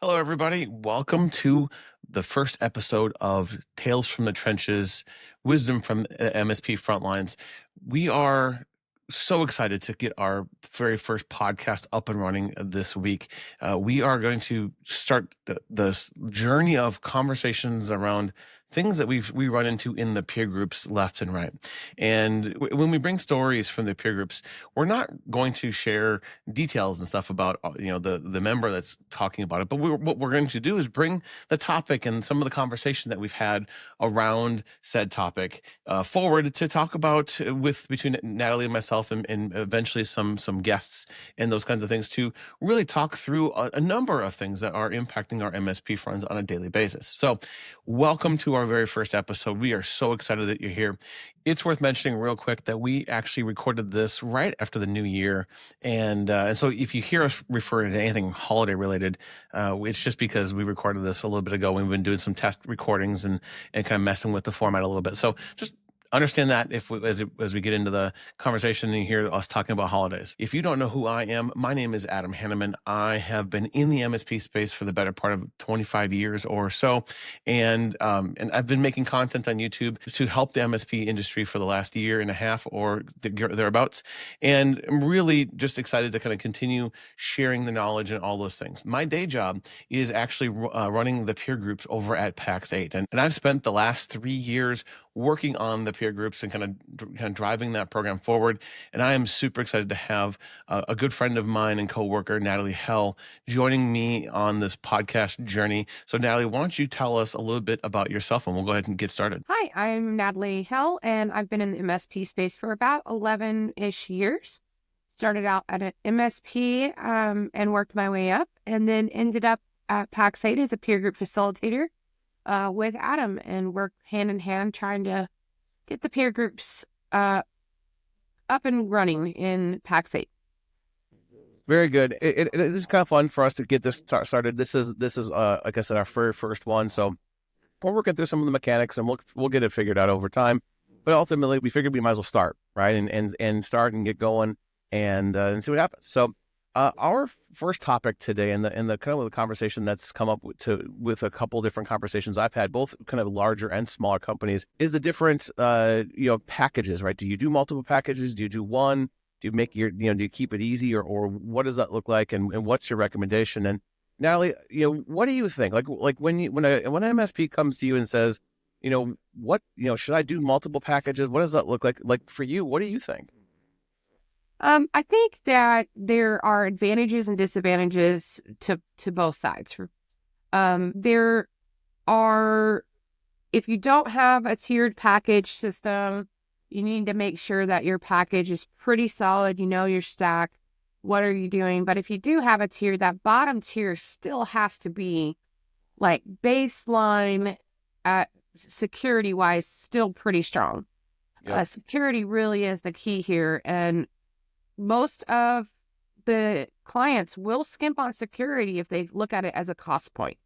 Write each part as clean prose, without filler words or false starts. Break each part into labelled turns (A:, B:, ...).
A: Hello, everybody. Welcome to the first episode of Tales from the Trenches, Wisdom from MSP Frontlines. We are so excited to get our very first podcast up and running this week. We are going to start this journey of conversations around things that we run into in the peer groups left and right. And when we bring stories from the peer groups, we're not going to share details and stuff about the member that's talking about it, but what we're going to do is bring the topic and some of the conversation that we've had around said topic forward to talk about with between Natalie and myself, and eventually some guests and those kinds of things, to really talk through a number of things that are impacting our MSP friends on a daily basis. So welcome to our very first episode. We are so excited that you're here. It's worth mentioning real quick that we actually recorded this right after the new year. And so if you hear us refer to anything holiday related, it's just because we recorded this a little bit ago. We've been doing some test recordings and kind of messing with the format a little bit. So just understand that as we get into the conversation and you hear us talking about holidays. If you don't know who I am, my name is Adam Hanneman. I have been in the MSP space for the better part of 25 years or so. And I've been making content on YouTube to help the MSP industry for the last year and a half or thereabouts. And I'm really just excited to kind of continue sharing the knowledge and all those things. My day job is actually running the peer groups over at PAX 8. And I've spent the last 3 years working on the peer groups and kind of driving that program forward. And I am super excited to have a good friend of mine and coworker, Natalie Hell, joining me on this podcast journey. So Natalie, why don't you tell us a little bit about yourself, and we'll go ahead and get started.
B: Hi, I'm Natalie Hell, and I've been in the MSP space for about 11-ish years. Started out at an MSP and worked my way up, and then ended up at PAX 8 as a peer group facilitator with Adam, and worked hand in hand trying to get the peer groups up and running in PAX 8.
A: Very good. It is kind of fun for us to get this started. This is like I said, our very first one. So we're working through some of the mechanics, and we'll get it figured out over time. But ultimately, we figured we might as well start, right, and start and get going and see what happens. So our first topic today, and the kind of the conversation that's come up with a couple different conversations I've had, both kind of larger and smaller companies, is the different packages, right? Do you do multiple packages? Do you do one? Do you make do you keep it easy, or what does that look like, and what's your recommendation? And Natalie, what do you think? Like when an MSP comes to you and says, what, should I do multiple packages? What does that look like? Like for you, what do you think?
B: I think that there are advantages and disadvantages to both sides. There are, if you don't have a tiered package system, you need to make sure that your package is pretty solid. You know your stack. What are you doing? But if you do have a tier, that bottom tier still has to be like baseline security wise, still pretty strong.
A: Yep.
B: Security really is the key here. And most of the clients will skimp on security if they look at it as a cost point.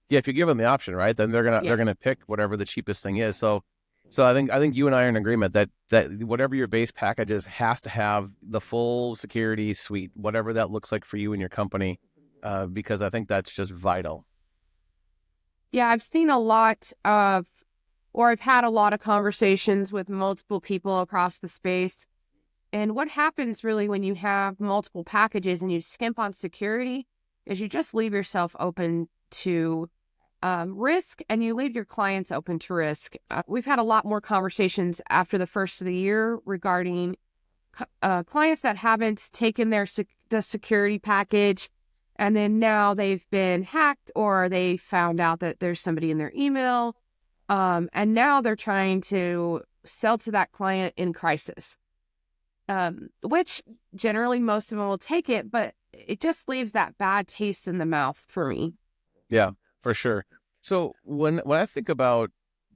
A: Yeah, if you give them the option, right, then they're gonna pick whatever the cheapest thing is. So I think you and I are in agreement that whatever your base package is has to have the full security suite, whatever that looks like for you and your company, because I think that's just vital.
B: Yeah, I've had a lot of conversations with multiple people across the space. And what happens really when you have multiple packages and you skimp on security is you just leave yourself open to risk, and you leave your clients open to risk. We've had a lot more conversations after the first of the year regarding clients that haven't taken the security package, and then now they've been hacked, or they found out that there's somebody in their email, and now they're trying to sell to that client in crisis, which generally most of them will take it, but it just leaves that bad taste in the mouth for me.
A: Yeah, for sure. So when I think about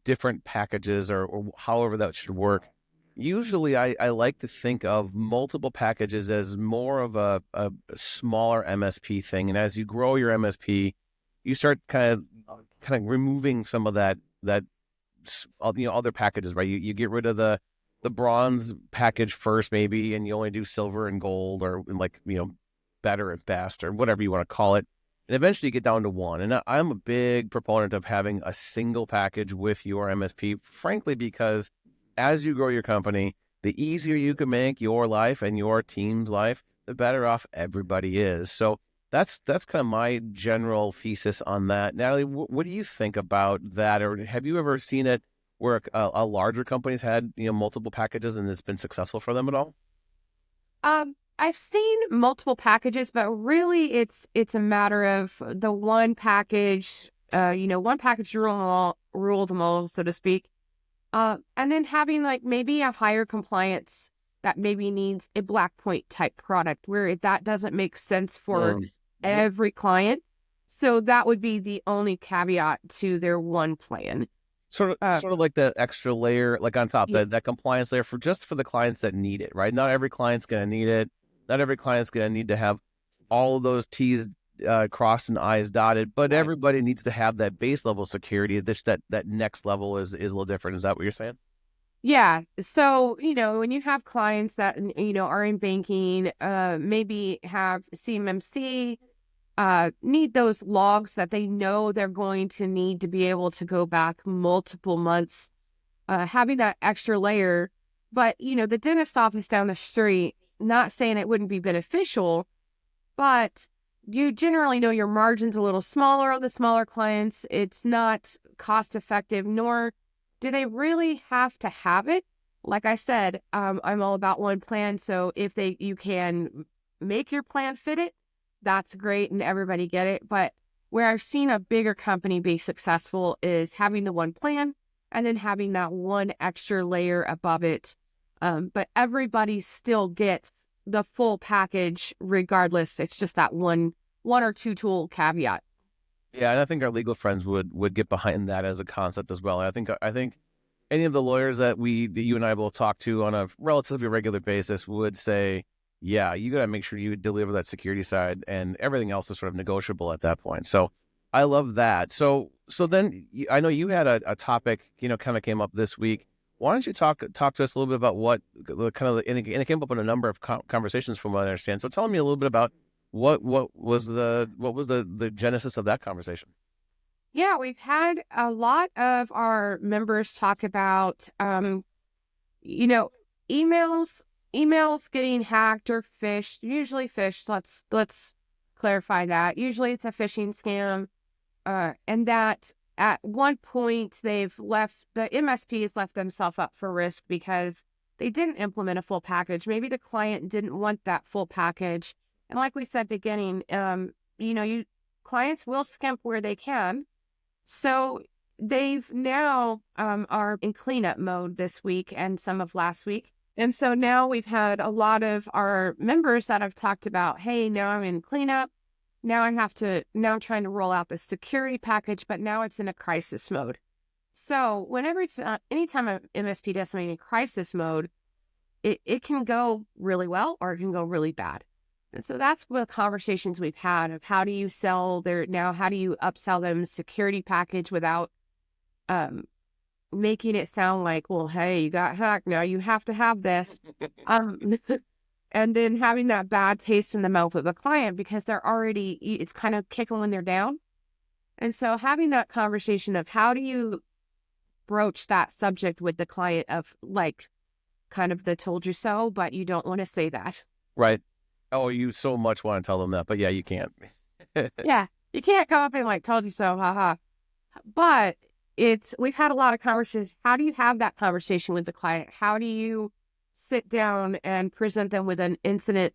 A: different packages or however that should work, usually I like to think of multiple packages as more of a smaller MSP thing. And as you grow your MSP, you start kind of removing some of that other packages, right? You get rid of the bronze package first, maybe, and you only do silver and gold, or better and best, or whatever you want to call it. and eventually you get down to one. And I'm a big proponent of having a single package with your MSP, frankly, because as you grow your company, the easier you can make your life and your team's life, the better off everybody is. So that's kind of my general thesis on that. Natalie, what do you think about that? Or have you ever seen it where a larger company's had, multiple packages and it's been successful for them at all?
B: I've seen multiple packages, but really it's a matter of the one package, one package rule them all, so to speak. And then having like maybe a higher compliance that maybe needs a black point type product where that doesn't make sense for every client. So that would be the only caveat to their one plan.
A: Sort of like the extra layer, like on top,
B: Yeah,
A: that compliance layer for the clients that need it, right? Not every client's going to need it. Not every client's going to need to have all of those T's crossed and I's dotted, but
B: right.
A: everybody needs to have that base level security. That next level is a little different. Is that what you're saying?
B: Yeah. So, when you have clients that, are in banking, maybe have CMMC, need those logs that they know they're going to need to be able to go back multiple months, having that extra layer. But, the dentist office down the street, not saying it wouldn't be beneficial, but you generally know your margin's a little smaller on the smaller clients. It's not cost effective, nor do they really have to have it. Like I said, I'm all about one plan. So if you can make your plan fit it, that's great and everybody get it. But where I've seen a bigger company be successful is having the one plan and then having that one extra layer above it. But everybody still gets the full package regardless. It's just that one or two tool caveat.
A: Yeah, and I think our legal friends would get behind that as a concept as well. I think any of the lawyers that you and I both talk to on a relatively regular basis would say, yeah, you got to make sure you deliver that security side, and everything else is sort of negotiable at that point. So I love that. So then I know you had a topic, kind of came up this week. Why don't you talk to us a little bit about what and it came up in a number of conversations from what I understand. So tell me a little bit about what was the genesis of that conversation.
B: Yeah, we've had a lot of our members talk about, you know, emails, emails getting hacked or phished, usually phished. Let's clarify that. Usually it's a phishing scam. And that at one point the MSP has left themselves up for risk because they didn't implement a full package. Maybe the client didn't want that full package. And like we said beginning, you clients will skimp where they can. So they've now are in cleanup mode this week and some of last week. And so now we've had a lot of our members that have talked about, hey, now I'm in cleanup. Now I'm trying to roll out the security package, but now it's in a crisis mode. So whenever anytime an MSP does something in crisis mode, it can go really well or it can go really bad. And so that's the conversations we've had of how do you how do you upsell them security package without making it sound like, well, hey, you got hacked. Now you have to have this. Um, and then having that bad taste in the mouth of the client because it's kind of kicking when they're down. And so having that conversation of how do you broach that subject with the client of like kind of the told you so, but you don't want to say that.
A: Right. Oh, you so much want to tell them that, but yeah, you can't.
B: Yeah. You can't come up and like told you so, haha. But we've had a lot of conversations. How do you have that conversation with the client? How do you sit down and present them with an incident,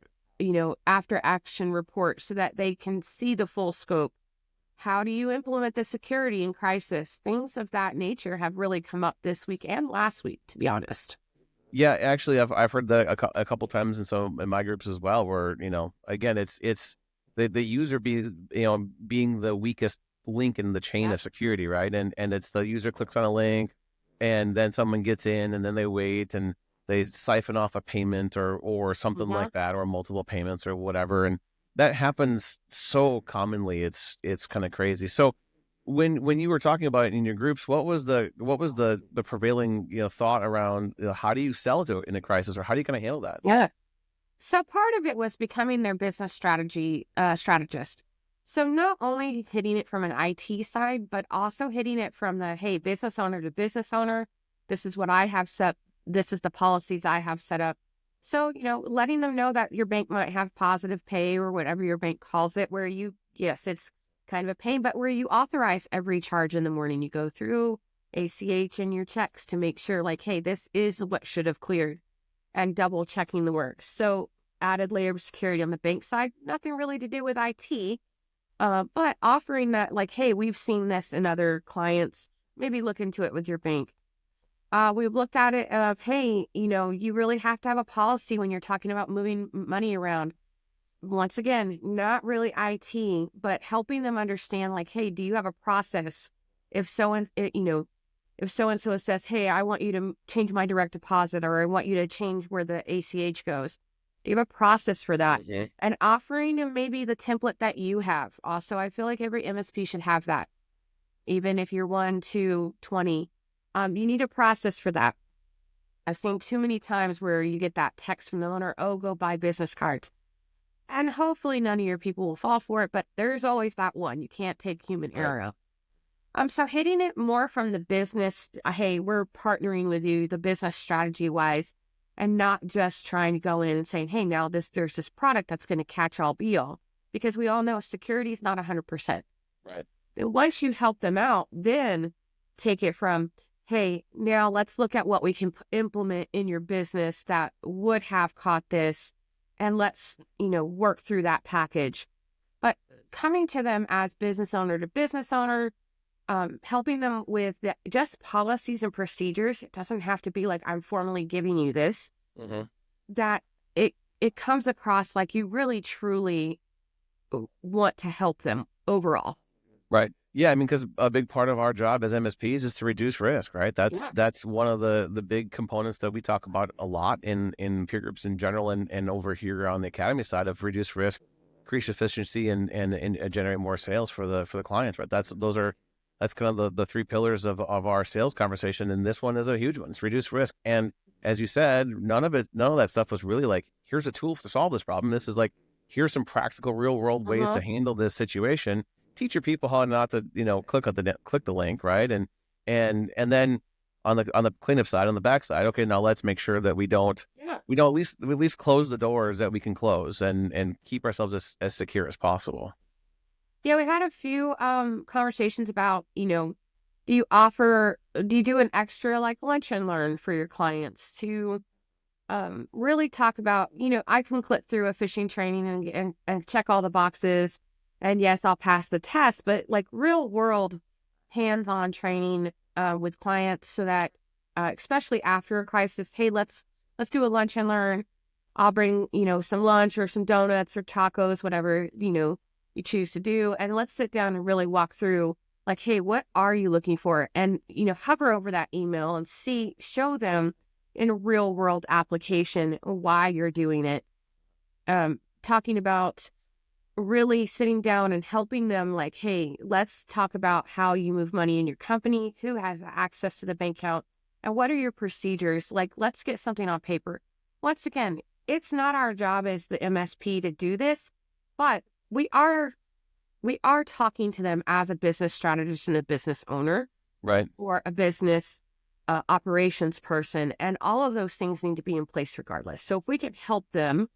B: after action report so that they can see the full scope? How do you implement the security in crisis? Things of that nature have really come up this week and last week, to be honest.
A: Yeah, actually, I've heard that a couple times in my groups as well. Where again, it's the user being the weakest link in the chain
B: Yeah.
A: of security, right? And it's the user clicks on a link, and then someone gets in, and then they wait, and they siphon off a payment or something
B: Mhm.
A: like that, or multiple payments or whatever, and that happens so commonly. It's kind of crazy. So when you were talking about it in your groups, what was the prevailing thought around how do you sell to in a crisis, or how do you kind of handle that?
B: Yeah. So part of it was becoming their business strategist. So not only hitting it from an IT side, but also hitting it from the, hey, business owner to business owner. This is what I have set. This is the policies I have set up. So, letting them know that your bank might have positive pay or whatever your bank calls it, where yes, it's kind of a pain, but where you authorize every charge in the morning. You go through ACH and your checks to make sure, like, hey, this is what should have cleared, and double checking the work. So added layer of security on the bank side, nothing really to do with IT. But offering that, like, hey, we've seen this in other clients, maybe look into it with your bank. We've looked at it of, hey, you really have to have a policy when you're talking about moving money around. Once again, not really IT, but helping them understand, like, hey, do you have a process? If so and if so and so says, hey, I want you to change my direct deposit, or I want you to change where the ACH goes. Do you have a process for that?
A: Mhm.
B: And offering them maybe the template that you have. Also, I feel like every MSP should have that. Even if you're 1 to 20, you need a process for that. I've seen too many times where you get that text from the owner, oh, go buy business cards. And hopefully none of your people will fall for it, but there's always that one. You can't take human
A: Right.
B: error out. So hitting it more from the business, hey, we're partnering with you, the business strategy wise, and not just trying to go in and saying, hey, now there's this product that's going to catch all be all, because we all know security is not 100%.
A: Right.
B: And once you help them out, then take it from, hey, now let's look at what we can implement in your business that would have caught this, and let's, work through that package. But coming to them as business owner to business owner, helping them with just policies and procedures. It doesn't have to be like I'm formally giving you this.
A: Hmm.
B: That it comes across like you really truly want to help them overall.
A: Right. Yeah, I mean, because a big part of our job as MSPs is to reduce risk, right? That's
B: Yeah.
A: that's one of the big components that we talk about a lot in peer groups in general, and over here on the academy side of reduce risk, increase efficiency, and generate more sales for the clients, right? That's kind of the three pillars of our sales conversation, and this one is a huge one. It's reduce risk, and as you said, none of that stuff was really like, here's a tool to solve this problem. This is like, here's some practical, real world ways
B: Uh-huh.
A: to handle this situation. Teach your people how not to, click the link, right? And then on the cleanup side, on the back side, okay, now let's make sure that
B: Yeah.
A: we don't at least close the doors that we can close, and keep ourselves as secure as possible.
B: Yeah, we had a few conversations about, do you do an extra like lunch and learn for your clients to really talk about, I can click through a phishing training and check all the boxes. And yes, I'll pass the test, but like real world hands-on training with clients so that, especially after a crisis, hey, let's do a lunch and learn. I'll bring, some lunch or some donuts or tacos, whatever, you choose to do. And let's sit down and really walk through like, hey, what are you looking for? And, hover over that email and show them in a real world application why you're doing it. Talking about really sitting down and helping them like, hey, let's talk about how you move money in your company, who has access to the bank account, and what are your procedures. Like, let's get something on paper. Once again, it's not our job as the MSP to do this, but we are talking to them as a business strategist and a business owner
A: Right.
B: or a business operations person, and all of those things need to be in place regardless. So if we can help them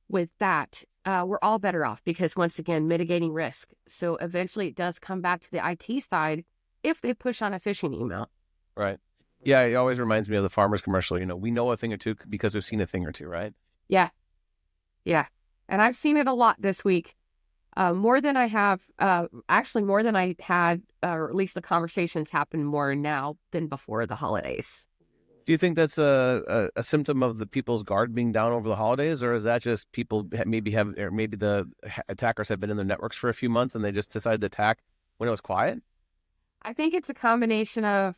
B: with that, we're all better off, because once again, mitigating risk. So eventually it does come back to the IT side if they push on a phishing email.
A: Right. Yeah, it always reminds me of the farmer's commercial. We know a thing or two because we've seen a thing or two, right?
B: Yeah, yeah. And I've seen it a lot this week. More than I have, actually more than I had, or at least the conversations happen more now than before the holidays.
A: Do you think that's a symptom of the people's guard being down over the holidays, or is that just people or maybe the attackers have been in their networks for a few months and they just decided to attack when it was quiet?
B: I think it's a combination of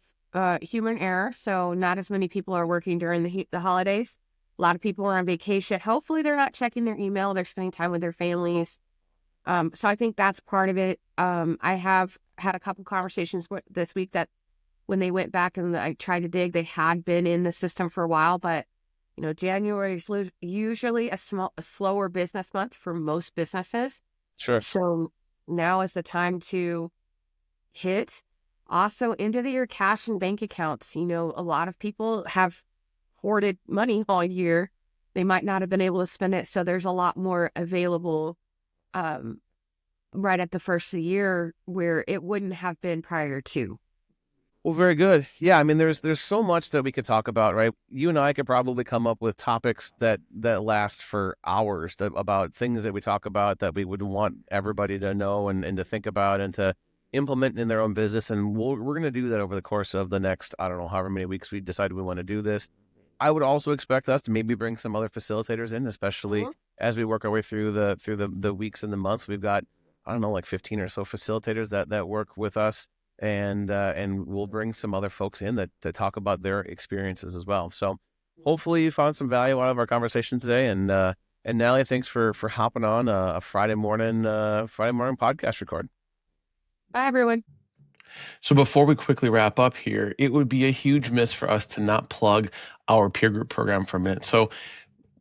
B: human error. So not as many people are working during the holidays. A lot of people are on vacation. Hopefully they're not checking their email. They're spending time with their families. So I think that's part of it. I have had a couple conversations this week that when they went back and I tried to dig, they had been in the system for a while, but January is usually a slower business month for most businesses.
A: Sure.
B: So now is the time to hit also into your cash and bank accounts. You know, a lot of people have hoarded money all year. They might not have been able to spend it. So there's a lot more available um, right at the first of the year where it wouldn't have been prior to.
A: Well, very good. Yeah, I mean, there's so much that we could talk about, right? You and I could probably come up with topics that last for hours about things that we talk about that we would want everybody to know and to think about and to implement in their own business. And we're going to do that over the course of the next, I don't know, however many weeks we decide we want to do this. I would also expect us to maybe bring some other facilitators in, especially
B: Mhm.
A: as we work our way through the weeks and the months. We've got, I don't know, like 15 or so facilitators that work with us, and we'll bring some other folks in that to talk about their experiences as well. So hopefully you found some value out of our conversation today. And Natalie, thanks for hopping on a Friday morning podcast record.
B: Bye, everyone.
A: So before we quickly wrap up here, it would be a huge miss for us to not plug our peer group program for a minute. So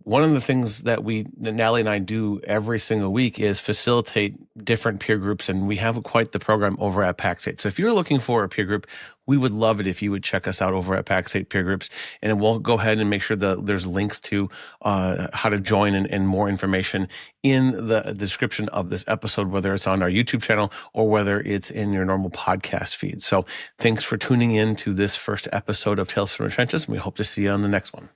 A: one of the things that Natalie and I do every single week is facilitate different peer groups, and we have quite the program over at Pax8. So if you're looking for a peer group, we would love it if you would check us out over at Pax8 Peer Groups, and we'll go ahead and make sure that there's links to how to join and more information in the description of this episode, whether it's on our YouTube channel or whether it's in your normal podcast feed. So thanks for tuning in to this first episode of Tales from the Trenches, and we hope to see you on the next one.